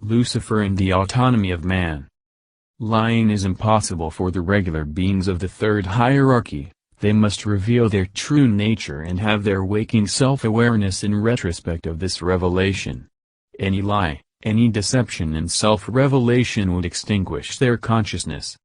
Lucifer and the Autonomy of Man. Lying is impossible for the regular beings of the third hierarchy. They must reveal their true nature and have their waking self-awareness in retrospect of this revelation. Any lie, any deception and self-revelation would extinguish their consciousness.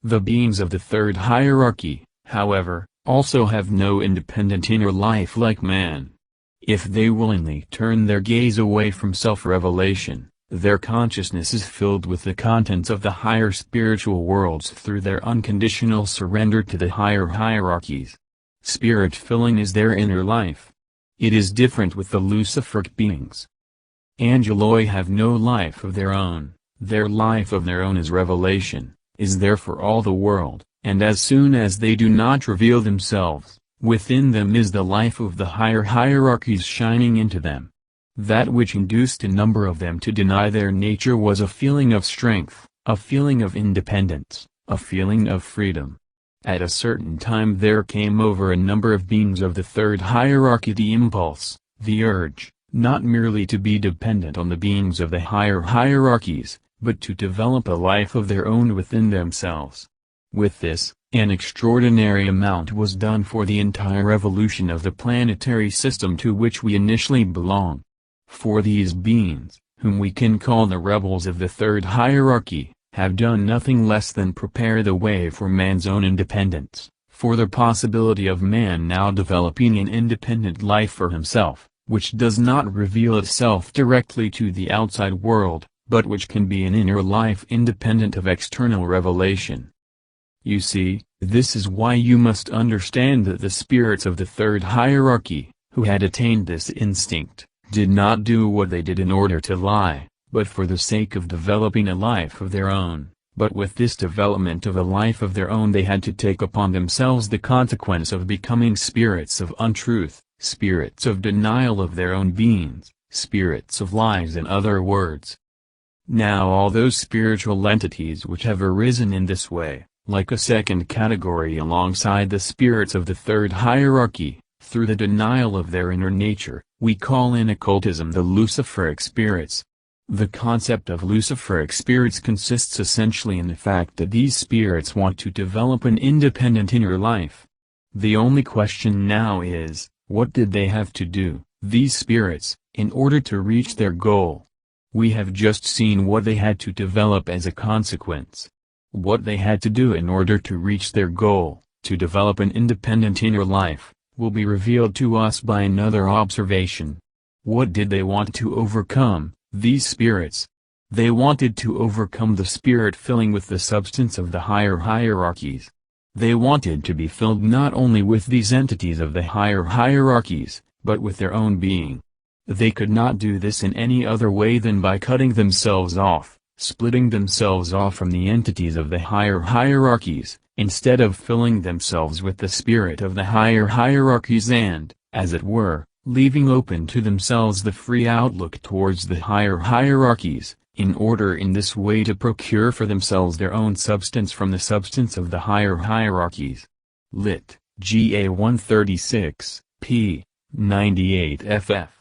The beings of the third hierarchy, however, also have no independent inner life like man. If they willingly turn their gaze away from self-revelation, their consciousness is filled with the contents of the higher spiritual worlds through their unconditional surrender to the higher hierarchies. Spirit-filling is their inner life. It is different with the Luciferic beings. Angeloi have no life of their own. Their life of their own is revelation, is there for all the world, and as soon as they do not reveal themselves, within them is the life of the higher hierarchies shining into them. That which induced a number of them to deny their nature was a feeling of strength, a feeling of independence, a feeling of freedom. At a certain time there came over a number of beings of the third hierarchy the impulse, the urge, not merely to be dependent on the beings of the higher hierarchies, but to develop a life of their own within themselves. With this, an extraordinary amount was done for the entire evolution of the planetary system to which we initially belong. For these beings, whom we can call the rebels of the third hierarchy, have done nothing less than prepare the way for man's own independence, for the possibility of man now developing an independent life for himself, which does not reveal itself directly to the outside world, but which can be an inner life independent of external revelation. You see, this is why you must understand that the spirits of the third hierarchy, who had attained this instinct, did not do what they did in order to lie, but for the sake of developing a life of their own. But with this development of a life of their own they had to take upon themselves the consequence of becoming spirits of untruth, spirits of denial of their own beings, spirits of lies in other words. Now all those spiritual entities which have arisen in this way, like a second category alongside the spirits of the third hierarchy, through the denial of their inner nature, we call in occultism the Luciferic spirits. The concept of Luciferic spirits consists essentially in the fact that these spirits want to develop an independent inner life. The only question now is, what did they have to do, these spirits, in order to reach their goal? We have just seen what they had to develop as a consequence. What they had to do in order to reach their goal, to develop an independent inner life, will be revealed to us by another observation. What did they want to overcome, these spirits? They wanted to overcome the spirit filling with the substance of the higher hierarchies. They wanted to be filled not only with these entities of the higher hierarchies, but with their own being. They could not do this in any other way than by cutting themselves off, splitting themselves off from the entities of the higher hierarchies, instead of filling themselves with the spirit of the higher hierarchies and, as it were, leaving open to themselves the free outlook towards the higher hierarchies, in order in this way to procure for themselves their own substance from the substance of the higher hierarchies. Lit. GA 136, p. 98 ff.